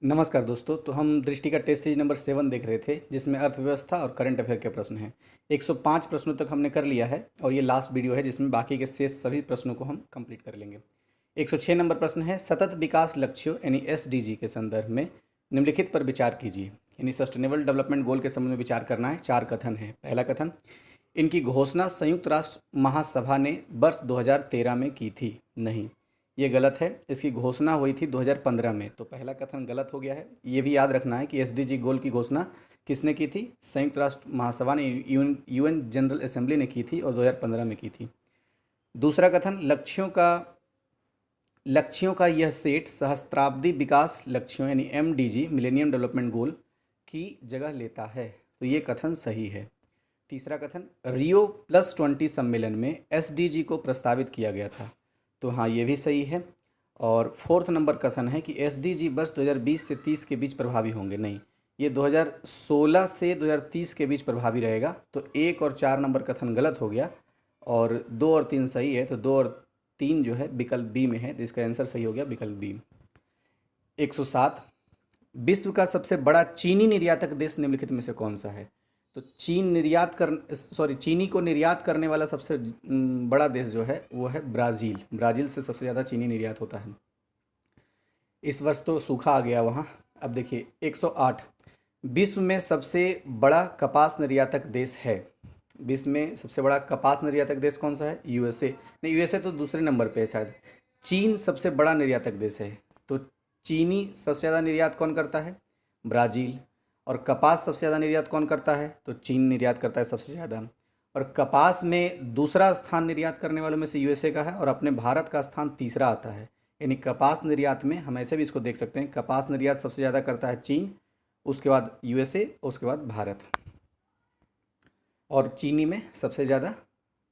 नमस्कार दोस्तों। तो हम दृष्टि का टेस्ट सीरीज नंबर 7 देख रहे थे, जिसमें अर्थव्यवस्था और करंट अफेयर के प्रश्न हैं। 105 प्रश्नों तक हमने कर लिया है और ये लास्ट वीडियो है जिसमें बाकी के शेष सभी प्रश्नों को हम कंप्लीट कर लेंगे। 106 नंबर प्रश्न है, सतत विकास लक्ष्यों यानी एसडीजी के संदर्भ में निम्नलिखित पर विचार कीजिए। यानी सस्टेनेबल डेवलपमेंट गोल के संबंध में विचार करना है। 4 कथन है। पहला कथन, इनकी घोषणा संयुक्त राष्ट्र महासभा ने वर्ष 2013 में की थी। नहीं, ये गलत है। इसकी घोषणा हुई थी 2015 में, तो पहला कथन गलत हो गया है। ये भी याद रखना है कि एसडीजी गोल की घोषणा किसने की थी? संयुक्त राष्ट्र महासभा ने, यूएन जनरल असेंबली ने की थी और 2015 में की थी। दूसरा कथन, लक्ष्यों का यह सेट सहस्त्राब्दी विकास लक्ष्यों यानी एमडीजी मिलेनियम डेवलपमेंट गोल की जगह लेता है, तो ये कथन सही है। तीसरा कथन, रियो +20 सम्मेलन में एसडीजी को प्रस्तावित किया गया था, तो हाँ, ये भी सही है। और फोर्थ नंबर कथन है कि एसडीजी वर्ष 2020 से 30 के बीच प्रभावी होंगे। नहीं, ये 2016 से 2030 के बीच प्रभावी रहेगा, तो 1 और 4 नंबर कथन गलत हो गया और 2 और 3 सही है, तो 2 और 3 जो है विकल्प बी में है, तो इसका आंसर सही हो गया विकल्प बी। 107, विश्व का सबसे बड़ा चीनी निर्यातक देश निम्नलिखित में से कौन सा है? तो चीनी को निर्यात करने वाला सबसे बड़ा देश जो है वो है ब्राज़ील। ब्राज़ील से सबसे ज़्यादा चीनी निर्यात होता है। इस वर्ष तो सूखा आ गया वहाँ। अब देखिए 108, विश्व में सबसे बड़ा कपास निर्यातक देश है। विश्व में सबसे बड़ा कपास निर्यातक देश कौन सा है? यूएसए। नहीं, यूएसए तो दूसरे नंबर पे है शायद। चीन सबसे बड़ा निर्यातक देश है, तो चीनी सबसे ज़्यादा निर्यात कौन करता है? ब्राज़ील। और कपास सबसे ज़्यादा निर्यात कौन करता है? तो चीन निर्यात करता है सबसे ज़्यादा। और कपास में दूसरा स्थान निर्यात करने वालों में से यूएसए का है और अपने भारत का स्थान तीसरा आता है। यानी कपास निर्यात में हम ऐसे भी इसको देख सकते हैं, कपास निर्यात सबसे ज़्यादा करता है चीन, उसके बाद यूएसए, उसके बाद भारत, और चीनी में सबसे ज़्यादा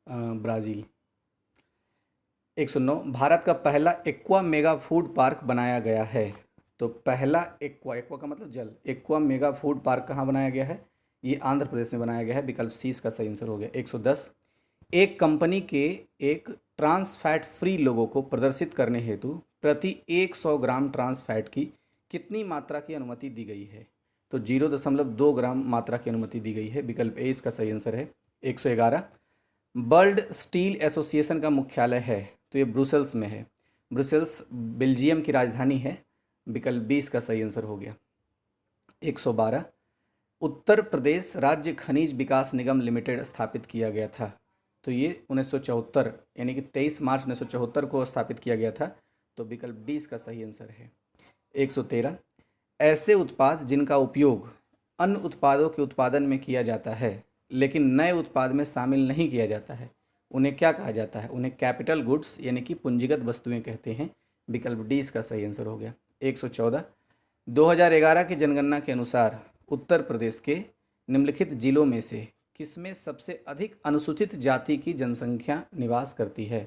ब्राज़ील। 109, भारत का पहला एक्वा मेगा फूड पार्क बनाया गया है। तो पहला एक्वा का मतलब जल, एक्वा मेगा फूड पार्क कहाँ बनाया गया है? ये आंध्र प्रदेश में बनाया गया है। विकल्प सी इसका सही आंसर हो गया। 110, एक कंपनी के एक ट्रांस फैट फ्री लोगो को प्रदर्शित करने हेतु प्रति 100 ग्राम ट्रांस फैट की कितनी मात्रा की अनुमति दी गई है? तो 0.2 ग्राम मात्रा की अनुमति दी गई है। विकल्प ए इसका सही आंसर है। 111, वर्ल्ड स्टील एसोसिएशन का मुख्यालय है, तो ये ब्रुसेल्स में है। ब्रुसेल्स बेल्जियम की राजधानी है। विकल्प बी इसका सही आंसर हो गया। 112, उत्तर प्रदेश राज्य खनिज विकास निगम लिमिटेड स्थापित किया गया था, तो ये 1974 यानी कि 23 मार्च 1974 को स्थापित किया गया था, तो विकल्प डी इसका सही आंसर है। 113, ऐसे उत्पाद जिनका उपयोग अन्य उत्पादों के उत्पादन में किया जाता है लेकिन नए उत्पाद में शामिल नहीं किया जाता है, उन्हें क्या कहा जाता है? उन्हें कैपिटल गुड्स यानी कि पूंजीगत वस्तुएं कहते हैं। विकल्प डी इसका सही आंसर हो गया। 114, 2011 की जनगणना के अनुसार उत्तर प्रदेश के निम्नलिखित जिलों में से किसमें सबसे अधिक अनुसूचित जाति की जनसंख्या निवास करती है?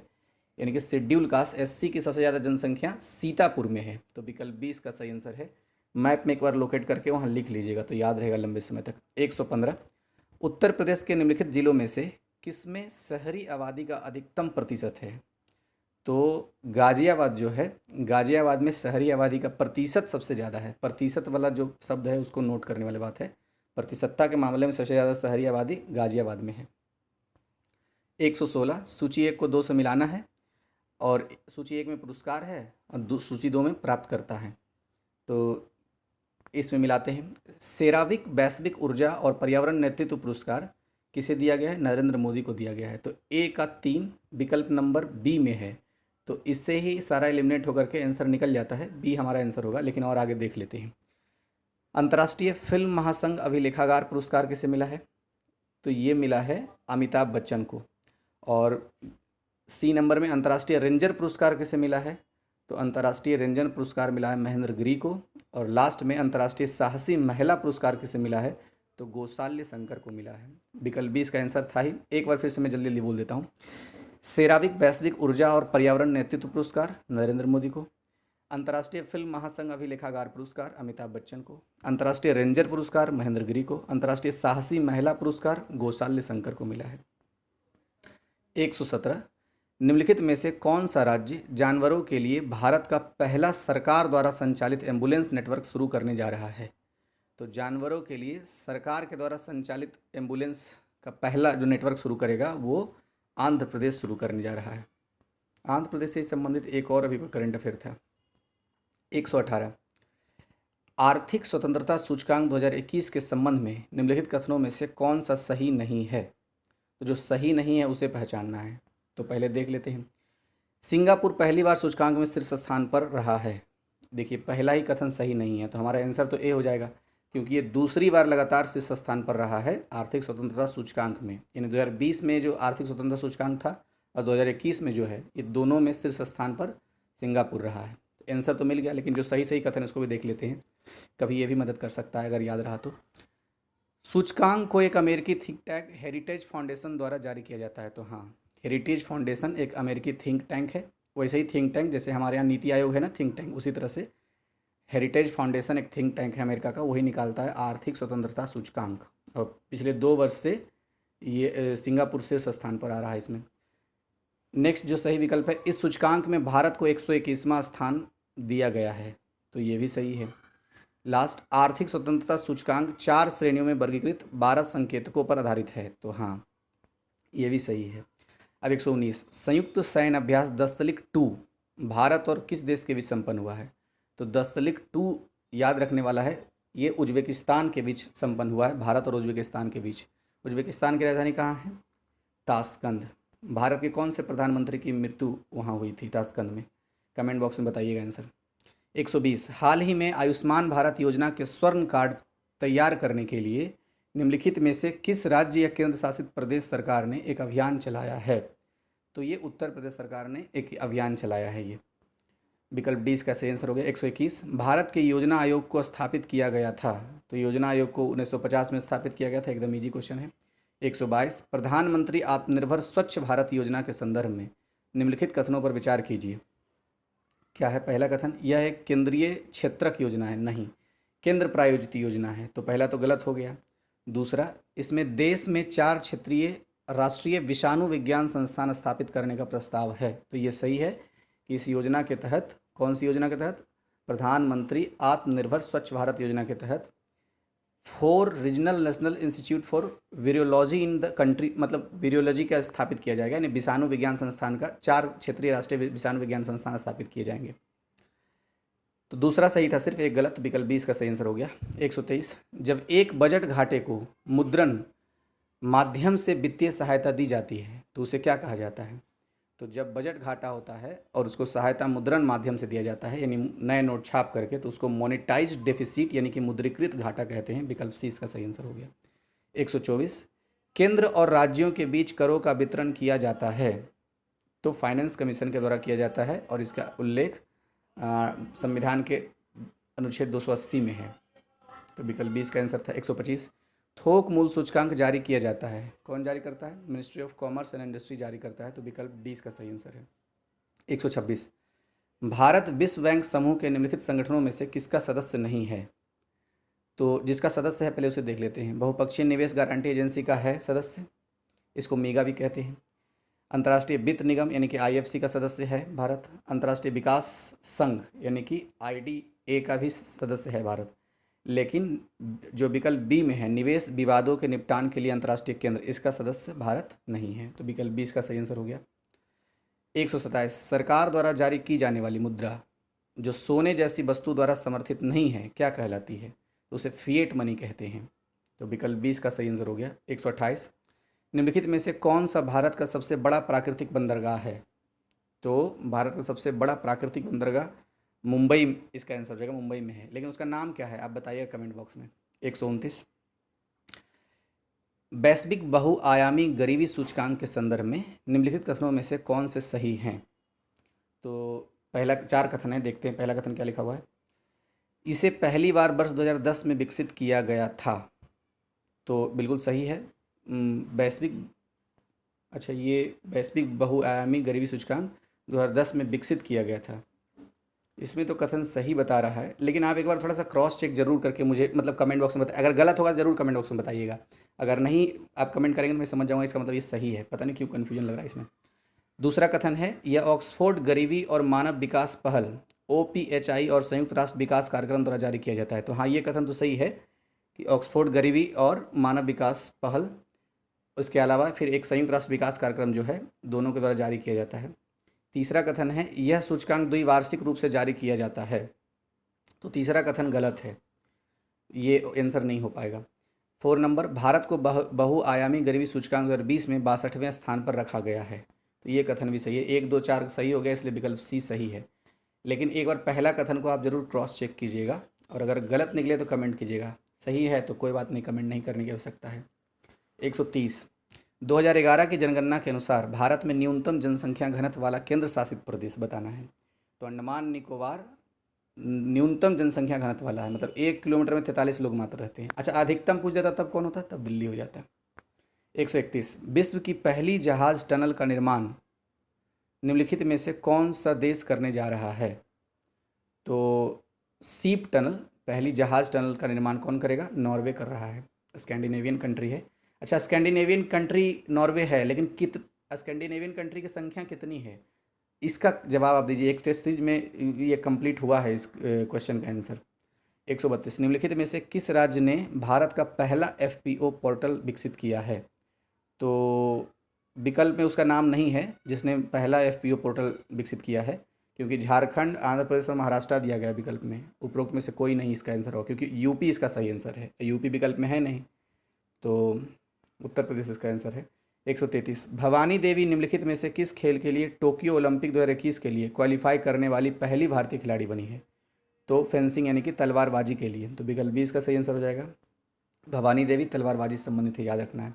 यानी कि शेड्यूल कास्ट एससी की सबसे ज़्यादा जनसंख्या सीतापुर में है, तो विकल्प बी इसका सही आंसर है। मैप में एक बार लोकेट करके वहाँ लिख लीजिएगा तो याद रहेगा लंबे समय तक। 115, उत्तर प्रदेश के निम्नलिखित जिलों में से किसमें शहरी आबादी का अधिकतम प्रतिशत है? तो गाजियाबाद जो है, गाजियाबाद में शहरी आबादी का प्रतिशत सबसे ज़्यादा है। प्रतिशत वाला जो शब्द है उसको नोट करने वाली बात है। प्रतिशतता के मामले में सबसे ज़्यादा शहरी आबादी गाजियाबाद में है। 116, सूची 1 को 2 से मिलाना है और सूची 1 में पुरस्कार है और सूची 2 में प्राप्त करता है, तो इसमें मिलाते हैं। सेरावीक वैश्विक ऊर्जा और पर्यावरण नेतृत्व पुरस्कार किसे दिया गया है? नरेंद्र मोदी को दिया गया है, तो ए का 3 विकल्प नंबर बी में है, तो इससे ही सारा एलिमिनेट होकर के आंसर निकल जाता है। बी हमारा आंसर होगा, लेकिन और आगे देख लेते हैं। अंतर्राष्ट्रीय फिल्म महासंघ अभिलेखागार पुरस्कार किसे मिला है? तो ये मिला है अमिताभ बच्चन को। और सी नंबर में अंतर्राष्ट्रीय रेंजर पुरस्कार किसे मिला है? तो अंतर्राष्ट्रीय रेंजर पुरस्कार मिला है महेंद्र गिरी को। और लास्ट में अंतर्राष्ट्रीय साहसी महिला पुरस्कार किसे मिला है? तो गौशाल्य शंकर को मिला है। विकल्प बी इसका आंसर था ही। एक बार फिर से मैं जल्दी जल्दी बोल देता हूँ। सेरावीक वैश्विक ऊर्जा और पर्यावरण नेतृत्व पुरस्कार नरेंद्र मोदी को। अंतर्राष्ट्रीय फिल्म महासंघ अभिलेखागार पुरस्कार अमिताभ बच्चन को। अंतर्राष्ट्रीय रेंजर पुरस्कार महेंद्र गिरी को। अंतर्राष्ट्रीय साहसी महिला पुरस्कार गौशाल्य शंकर को मिला है। 117, निम्नलिखित में से कौन सा राज्य जानवरों के लिए भारत का पहला सरकार द्वारा संचालित एम्बुलेंस नेटवर्क शुरू करने जा रहा है? तो जानवरों के लिए सरकार के द्वारा संचालित एम्बुलेंस का पहला जो नेटवर्क शुरू करेगा वो आंध्र प्रदेश शुरू करने जा रहा है। आंध्र प्रदेश से संबंधित एक और अभी करंट अफेयर था। 118 आर्थिक स्वतंत्रता सूचकांक 2021 के संबंध में निम्नलिखित कथनों में से कौन सा सही नहीं है? तो जो सही नहीं है उसे पहचानना है। तो पहले देख लेते हैं। सिंगापुर पहली बार सूचकांक में शीर्ष स्थान पर रहा है। देखिए पहला ही कथन सही नहीं है, तो हमारा आंसर तो ए हो जाएगा, क्योंकि ये दूसरी बार लगातार शीर्ष स्थान पर रहा है आर्थिक स्वतंत्रता सूचकांक में। यानी 2020 में जो आर्थिक स्वतंत्रता सूचकांक था और 2021 में जो है, ये दोनों में शीर्ष स्थान पर सिंगापुर रहा है। तो आंसर तो मिल गया, लेकिन जो सही सही कथन इसको भी देख लेते हैं, कभी ये भी मदद कर सकता है अगर याद रहा तो। सूचकांक को एक अमेरिकी थिंक टैंक हेरिटेज फाउंडेशन द्वारा जारी किया जाता है। तो हाँ, हेरिटेज फाउंडेशन एक अमेरिकी थिंक टैंक है। वैसे ही थिंक टैंक जैसे हमारे यहाँ नीति आयोग है ना थिंक टैंक, उसी तरह से हेरिटेज फाउंडेशन एक थिंक टैंक है अमेरिका का, वही निकालता है आर्थिक स्वतंत्रता सूचकांक। और पिछले 2 वर्ष से ये सिंगापुर शीर्ष स्थान पर आ रहा है इसमें। नेक्स्ट जो सही विकल्प है, इस सूचकांक में भारत को 121वां स्थान दिया गया है। तो ये भी सही है। लास्ट, आर्थिक स्वतंत्रता सूचकांक 4 श्रेणियों में वर्गीकृत 12 संकेतकों पर आधारित है। तो हाँ, ये भी सही है। अब 119 संयुक्त सैन्य अभ्यास दस्तलिक 2 भारत और किस देश के बीच संपन्न हुआ है? तो दस्तलिक 2 याद रखने वाला है, ये उज्बेकिस्तान के बीच संपन्न हुआ है, भारत और उज्बेकिस्तान के बीच। उज्बेकिस्तान की राजधानी कहाँ है? ताशकंद। भारत के कौन से प्रधानमंत्री की मृत्यु वहाँ हुई थी ताशकंद में? कमेंट बॉक्स में बताइएगा आंसर। 120 हाल ही में आयुष्मान भारत योजना के स्वर्ण कार्ड तैयार करने के लिए निम्नलिखित में से किस राज्य या केंद्र शासित प्रदेश सरकार ने एक अभियान चलाया है? तो ये उत्तर प्रदेश सरकार ने एक अभियान चलाया है। ये विकल्प डी इसका सही आंसर हो गया। 121 भारत के योजना आयोग को स्थापित किया गया था। तो योजना आयोग को 1950 में स्थापित किया गया था, एकदम ईजी क्वेश्चन है। 122 प्रधानमंत्री आत्मनिर्भर स्वच्छ भारत योजना के संदर्भ में निम्नलिखित कथनों पर विचार कीजिए। क्या है पहला कथन? यह एक केंद्रीय क्षेत्रक योजना है। नहीं, केंद्र प्रायोजित योजना है। तो पहला तो गलत हो गया। दूसरा, इसमें देश में 4 क्षेत्रीय राष्ट्रीय विषाणु विज्ञान संस्थान स्थापित करने का प्रस्ताव है। तो ये सही है कि इस योजना के तहत, कौन सी योजना के तहत? प्रधानमंत्री आत्मनिर्भर स्वच्छ भारत योजना के तहत 4 regional national institute for virology in the country, मतलब वीरियोलॉजी का स्थापित किया जाएगा, यानी विषाणु विज्ञान संस्थान का 4 क्षेत्रीय राष्ट्रीय विषाणु विज्ञान संस्थान स्थापित किए जाएंगे। तो दूसरा सही था, सिर्फ एक गलत, विकल्प 20 का सही आंसर हो गया। 123 जब एक बजट घाटे को मुद्रण माध्यम से वित्तीय सहायता दी जाती है तो उसे क्या कहा जाता है? तो जब बजट घाटा होता है और उसको सहायता मुद्रण माध्यम से दिया जाता है, यानी नए नोट छाप करके, तो उसको मोनेटाइज्ड डेफिसिट यानी कि मुद्रीकृत घाटा कहते हैं। विकल्प सी इसका सही आंसर हो गया। 124 केंद्र और राज्यों के बीच करों का वितरण किया जाता है तो फाइनेंस कमीशन के द्वारा किया जाता है, और इसका उल्लेख संविधान के अनुच्छेद 280 में है। तो विकल्प 20 का आंसर था। 125 थोक मूल सूचकांक जारी किया जाता है, कौन जारी करता है? Ministry of commerce and industry जारी करता है। तो विकल्प डी इसका सही आंसर है। 126 भारत विश्व बैंक समूह के निम्नलिखित संगठनों में से किसका सदस्य नहीं है? तो जिसका सदस्य है पहले उसे देख लेते हैं। बहुपक्षीय निवेश गारंटी एजेंसी का है सदस्य, इसको मीगा भी कहते हैं। अंतर्राष्ट्रीय वित्त निगम यानी कि आईएफसी का सदस्य है भारत। अंतर्राष्ट्रीय विकास संघ यानी कि आईडीए का भी सदस्य है भारत। लेकिन जो विकल्प बी में है, निवेश विवादों के निपटान के लिए अंतर्राष्ट्रीय केंद्र, इसका सदस्य भारत नहीं है। तो विकल्प 20 का सही आंसर हो गया। 127 सरकार द्वारा जारी की जाने वाली मुद्रा जो सोने जैसी वस्तु द्वारा समर्थित नहीं है क्या कहलाती है? तो उसे फिएट मनी कहते हैं। तो विकल्प 20 का सही आंसर हो गया। 128 निम्नलिखित में से कौन सा भारत का सबसे बड़ा प्राकृतिक बंदरगाह है? तो भारत का सबसे बड़ा प्राकृतिक बंदरगाह मुंबई, इसका आंसर हो जाएगा, मुंबई में है। लेकिन उसका नाम क्या है आप बताइएगा कमेंट बॉक्स में। 129 वैश्विक बहुआयामी गरीबी सूचकांक के संदर्भ में निम्नलिखित कथनों में से कौन से सही हैं? तो पहला 4 कथन है, देखते हैं पहला कथन क्या लिखा हुआ है। इसे पहली बार वर्ष 2010 में विकसित किया गया था। तो बिल्कुल सही है। ये वैश्विक बहुआयामी गरीबी सूचकांक 2010 में विकसित किया गया था। इसमें तो कथन सही बता रहा है, लेकिन आप एक बार थोड़ा सा क्रॉस चेक जरूर करके मुझे मतलब कमेंट बॉक्स में बताइए। अगर गलत होगा जरूर कमेंट बॉक्स में बताइएगा, अगर नहीं आप कमेंट करेंगे तो मैं समझ जाऊँगा इसका मतलब ये सही है। पता नहीं क्यों कन्फ्यूजन लग रहा है इसमें। दूसरा कथन है, यह ऑक्सफोर्ड गरीबी और मानव विकास पहल OPHI और संयुक्त राष्ट्र विकास कार्यक्रम द्वारा जारी किया जाता है। तो हाँ, ये कथन तो सही है कि ऑक्सफोर्ड गरीबी और मानव विकास पहल, उसके अलावा फिर एक संयुक्त राष्ट्र विकास कार्यक्रम जो है, दोनों के द्वारा जारी किया जाता है। तीसरा कथन है, यह सूचकांक द्विवार्षिक रूप से जारी किया जाता है। तो तीसरा कथन गलत है, ये आंसर नहीं हो पाएगा। 4 नंबर, भारत को बहुआयामी गरीबी सूचकांक 2020 में 62वें स्थान पर रखा गया है। तो ये कथन भी सही है। 1 2 4 सही हो गया, इसलिए विकल्प सी सही है। लेकिन एक बार पहला कथन को आप ज़रूर क्रॉस चेक कीजिएगा, और अगर गलत निकले तो कमेंट कीजिएगा। सही है तो कोई बात नहीं, कमेंट नहीं करने की आवश्यकता है। 130, 2011 की जनगणना के अनुसार भारत में न्यूनतम जनसंख्या घनत्व वाला केंद्र शासित प्रदेश बताना है। तो अंडमान निकोबार न्यूनतम जनसंख्या घनत्व वाला है, मतलब 1 किलोमीटर में 43 लोग मात्र रहते हैं। अच्छा, अधिकतम पूछ जाता तब कौन होता, तब दिल्ली हो जाता। 131, विश्व की पहली जहाज टनल का निर्माण निम्नलिखित में से कौन सा देश करने जा रहा है। तो सीप टनल, पहली जहाज टनल का निर्माण कौन करेगा, नॉर्वे कर रहा है, स्कैंडिनेवियन कंट्री है। अच्छा, स्कैंडिनेवियन कंट्री नॉर्वे है, लेकिन स्कैंडिनेवियन कंट्री की संख्या कितनी है, इसका जवाब आप दीजिए। एक टेस्ट सीरीज में ये कंप्लीट हुआ है इस क्वेश्चन का आंसर। 132, निम्नलिखित में से किस राज्य ने भारत का पहला FPO पोर्टल विकसित किया है। तो विकल्प में उसका नाम नहीं है जिसने पहला FPO पोर्टल विकसित किया है, क्योंकि झारखंड, आंध्र प्रदेश और महाराष्ट्र दिया गया विकल्प में। उपरोक्त में से कोई नहीं इसका आंसर हो, क्योंकि यूपी इसका सही आंसर है, यूपी विकल्प में है नहीं, तो उत्तर प्रदेश इसका आंसर है। 133, भवानी देवी निम्नलिखित में से किस खेल के लिए टोक्यो ओलंपिक 2021 के लिए क्वालिफाई करने वाली पहली भारतीय खिलाड़ी बनी है। तो फेंसिंग यानी कि तलवारबाजी के लिए। तो विकल्प बी इसका सही आंसर हो जाएगा। भवानी देवी तलवारबाजी से संबंधित है, याद रखना है।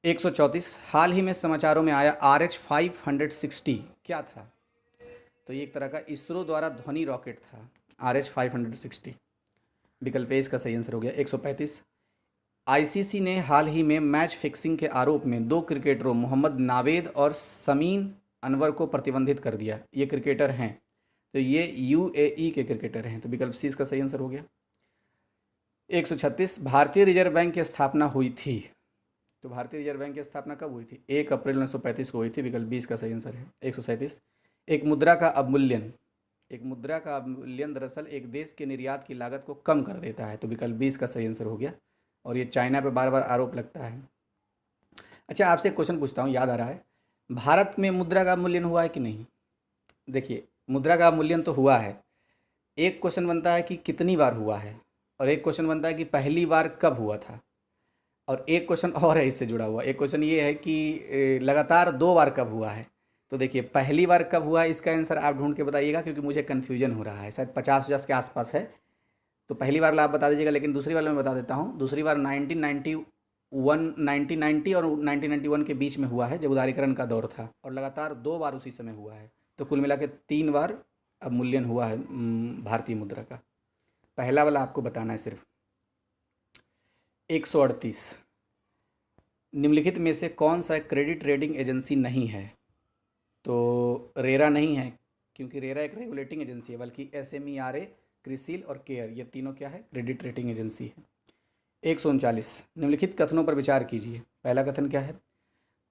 134, हाल ही में समाचारों में आया RH-560 क्या था। तो ये एक तरह का इसरो द्वारा ध्वनि रॉकेट था, RH-560। विकल्प ए इसका सही आंसर हो गया। 135, ICC ने हाल ही में मैच फिक्सिंग के आरोप में 2 क्रिकेटरों मोहम्मद नावेद और समीन अनवर को प्रतिबंधित कर दिया। ये क्रिकेटर हैं, तो ये UAE के क्रिकेटर हैं, तो विकल्प सी इसका सही आंसर हो गया। 136, भारतीय रिजर्व बैंक की स्थापना हुई थी। तो भारतीय रिजर्व बैंक की स्थापना कब हुई थी, 1 अप्रैल 1935 को हुई थी। विकल्प बी इसका सही आंसर है। 137, एक मुद्रा का अवमूल्यन दरअसल एक देश के निर्यात की लागत को कम कर देता है। तो विकल्प बी इसका सही आंसर हो गया, और ये चाइना पे बार बार आरोप लगता है। अच्छा, आपसे एक क्वेश्चन पूछता हूँ, याद आ रहा है, भारत में मुद्रा का अवमूल्यन हुआ है कि नहीं। देखिए, मुद्रा का अवमूल्यन तो हुआ है। एक क्वेश्चन बनता है कि कितनी बार हुआ है, और एक क्वेश्चन बनता है कि पहली बार कब हुआ था, और एक क्वेश्चन और है इससे जुड़ा हुआ। एक क्वेश्चन ये है कि लगातार 2 बार कब हुआ है। तो देखिए, पहली बार कब हुआ है इसका आंसर आप ढूंढ के बताइएगा, क्योंकि मुझे कन्फ्यूजन हो रहा है, शायद 50-50 के आसपास है। तो पहली बार आप बता दीजिएगा, लेकिन दूसरी बार मैं बता देता हूँ। दूसरी बार 1990 और 1991 के बीच में हुआ है, जब उदारीकरण का दौर था, और लगातार 2 बार उसी समय हुआ है। तो कुल मिला के 3 बार अवमूल्यन हुआ है भारतीय मुद्रा का। पहला वाला आपको बताना है सिर्फ। 138, निम्नलिखित में से कौन सा क्रेडिट रेटिंग एजेंसी नहीं है। तो रेरा नहीं है, क्योंकि रेरा एक रेगुलेटिंग एजेंसी है, बल्कि SMERA, क्रिसिल और केयर, ये तीनों क्या है, क्रेडिट रेटिंग एजेंसी है। 139, निम्नलिखित कथनों पर विचार कीजिए। पहला कथन क्या है,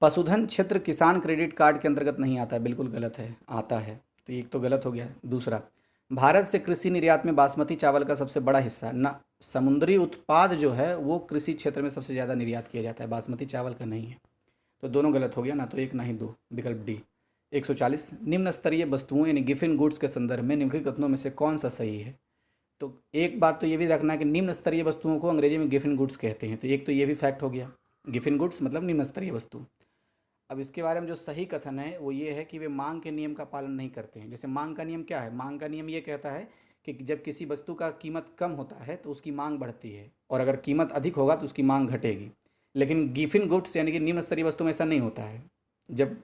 पशुधन क्षेत्र किसान क्रेडिट कार्ड के अंतर्गत नहीं आता है। बिल्कुल गलत है, आता है, तो एक तो गलत हो गया। दूसरा, भारत से कृषि निर्यात में बासमती चावल का सबसे बड़ा हिस्सा न, समुद्री उत्पाद जो है वो कृषि क्षेत्र में सबसे ज़्यादा निर्यात किया जाता है, बासमती चावल का नहीं है। तो दोनों गलत हो गया ना, तो एक ना ही दो, विकल्प डी। 140, निम्न स्तरीय वस्तुओं यानी गिफिन गुड्स के संदर्भ में निम्नलिखित कथनों में से कौन सा सही है। तो एक बात तो ये भी रखना कि निम्न स्तरीय वस्तुओं को अंग्रेजी में गिफिन गुड्स कहते हैं, तो एक तो ये भी फैक्ट हो गया, गिफिन गुड्स मतलब निम्न स्तरीय वस्तु। अब इसके बारे में जो सही कथन है वो ये है कि वे मांग के नियम का पालन नहीं करते हैं। जैसे मांग का नियम क्या है, मांग का नियम ये कहता है कि जब किसी वस्तु का कीमत कम होता है तो उसकी मांग बढ़ती है, और अगर कीमत अधिक होगा तो उसकी मांग घटेगी। लेकिन गिफिन गुड्स यानी कि निम्न स्तरीय वस्तु में ऐसा नहीं होता है, जब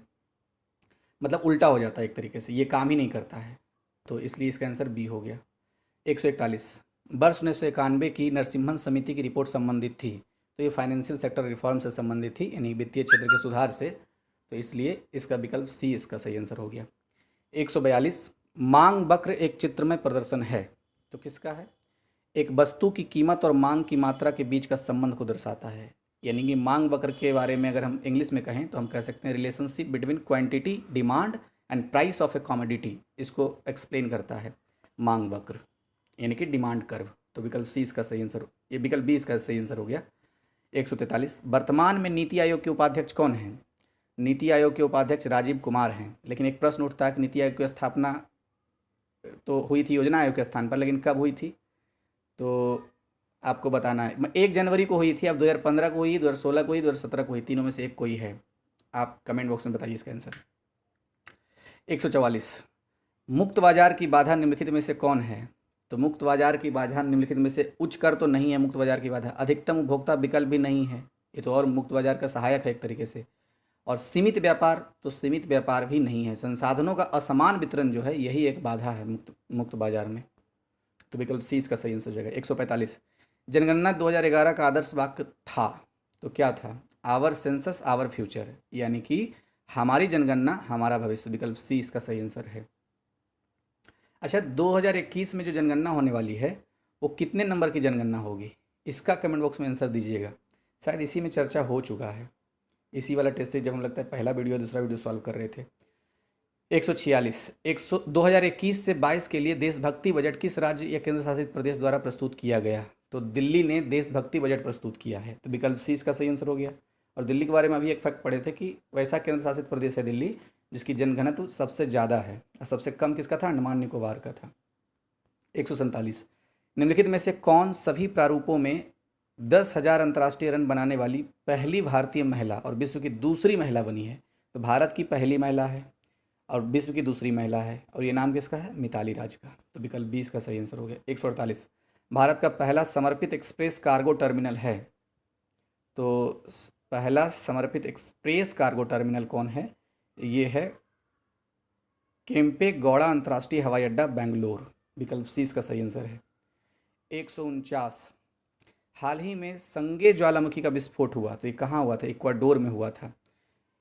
मतलब उल्टा हो जाता है एक तरीके से, ये काम ही नहीं करता है। तो इसलिए इसका आंसर बी हो गया। 141, वर्ष 1991 की नरसिम्हन समिति की रिपोर्ट संबंधित थी। तो ये फाइनेंशियल सेक्टर रिफॉर्म से संबंधित थी, यानी वित्तीय क्षेत्र के सुधार से, तो इसलिए इसका विकल्प सी इसका सही आंसर हो गया। 142, मांग वक्र एक चित्रमय प्रदर्शन है। तो किसका है, एक वस्तु की कीमत और मांग की मात्रा के बीच का संबंध को दर्शाता है। यानी कि मांग वक्र के बारे में अगर हम इंग्लिश में कहें तो हम कह सकते हैं relationship between quantity demand and price of A commodity, इसको एक्सप्लेन करता है मांग वक्र, यानी कि डिमांड कर्व। तो विकल्प सी इसका सही आंसर, ये विकल्प बी इसका सही आंसर हो गया। 143, वर्तमान में नीति आयोग के उपाध्यक्ष कौन हैं? नीति आयोग के उपाध्यक्ष राजीव कुमार हैं, लेकिन एक प्रश्न उठता है कि नीति आयोग की स्थापना तो हुई थी योजना आयोग के स्थान पर, लेकिन कब हुई थी? तो आपको बताना है। 1 जनवरी को हुई थी, अब 2015 को हुई, 2016 को हुई, 2017 को हुई, तीनों में से एक कोई है। आप कमेंट बॉक्स में बताइए इसका आंसर। 144, मुक्त बाजार की बाधा निम्नलिखित में से कौन है? तो मुक्त बाजार की बाधा निम्नलिखित में से उच्च कर तो नहीं है, मुक्त बाजार की बाधा अधिकतम उपभोक्ता विकल्प भी नहीं है, ये तो और मुक्त बाजार का सहायक है एक तरीके से। और सीमित व्यापार, तो सीमित व्यापार भी नहीं है। संसाधनों का असमान वितरण जो है यही एक बाधा है मुक्त बाजार में। तो विकल्प सी इसका सही आंसर हो जाएगा। 145, जनगणना 2011 का आदर्श वाक्य था, तो क्या था? आवर सेंसस आवर फ्यूचर, यानी कि हमारी जनगणना हमारा भविष्य। विकल्प सी इसका सही आंसर है। अच्छा, 2021 में जो जनगणना होने वाली है वो कितने नंबर की जनगणना होगी? इसका कमेंट बॉक्स में आंसर दीजिएगा। शायद इसी में चर्चा हो चुका है, इसी वाला टेस्ट जब हम लगता है पहला वीडियो दूसरा वीडियो सॉल्व कर रहे थे। 146, 2021 से 22 के लिए देशभक्ति बजट किस राज्य या केंद्र शासित प्रदेश द्वारा प्रस्तुत किया गया? तो दिल्ली ने देशभक्ति बजट प्रस्तुत किया है, तो विकल्प सी इसका सही आंसर हो गया। और दिल्ली के बारे में अभी एक फैक्ट पढ़े थे कि वैसा केंद्र शासित प्रदेश है दिल्ली जिसकी जनघनत्व सबसे ज़्यादा है, और सबसे कम किसका था? अंडमान निकोबार का था। 147, निम्नलिखित में से कौन सभी प्रारूपों में 10,000 अंतर्राष्ट्रीय रन बनाने वाली पहली भारतीय महिला और विश्व की दूसरी महिला बनी है? तो भारत की पहली महिला है और विश्व की दूसरी महिला है, और ये नाम किसका है? मिताली राज का। तो विकल्प बी इसका सही आंसर हो गया। 148, भारत का पहला समर्पित एक्सप्रेस कार्गो टर्मिनल है, तो पहला समर्पित एक्सप्रेस कार्गो टर्मिनल कौन है? ये है केम्पे गौड़ा अंतर्राष्ट्रीय हवाई अड्डा बेंगलोर। विकल्प सी इसका सही आंसर है। 149, हाल ही में संगे ज्वालामुखी का विस्फोट हुआ, तो ये कहाँ हुआ था? इक्वाडोर में हुआ था।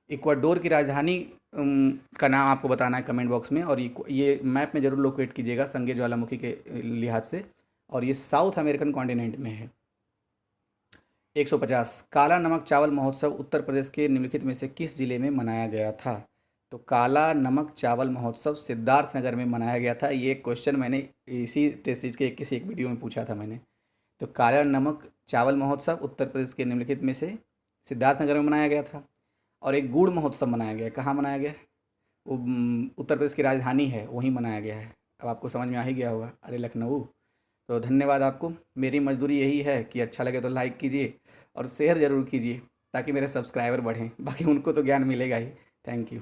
इक्वाडोर की राजधानी का नाम आपको बताना है कमेंट बॉक्स में, और ये मैप में ज़रूर लोकेट कीजिएगा संगे ज्वालामुखी के लिहाज से, और ये साउथ अमेरिकन कॉन्टिनेंट में है। 150, काला नमक चावल महोत्सव उत्तर प्रदेश के निम्नलिखित में से किस जिले में मनाया गया था? तो काला नमक चावल महोत्सव सिद्धार्थनगर में मनाया गया था। ये क्वेश्चन मैंने इसी टेस्ट सीरीज के किसी एक वीडियो में पूछा था मैंने। तो काला नमक चावल महोत्सव उत्तर प्रदेश के निम्नलिखित में से सिद्धार्थनगर में मनाया गया था। और एक गुड़ महोत्सव मनाया गया, कहाँ मनाया गया? वो उत्तर प्रदेश की राजधानी है, वहीं मनाया गया है। अब आपको समझ में आ ही गया होगा, अरे लखनऊ। तो धन्यवाद आपको। मेरी मजदूरी यही है कि अच्छा लगे तो लाइक कीजिए और शेयर ज़रूर कीजिए ताकि मेरे सब्सक्राइबर बढ़ें, बाकी उनको तो ज्ञान मिलेगा ही। Thank you.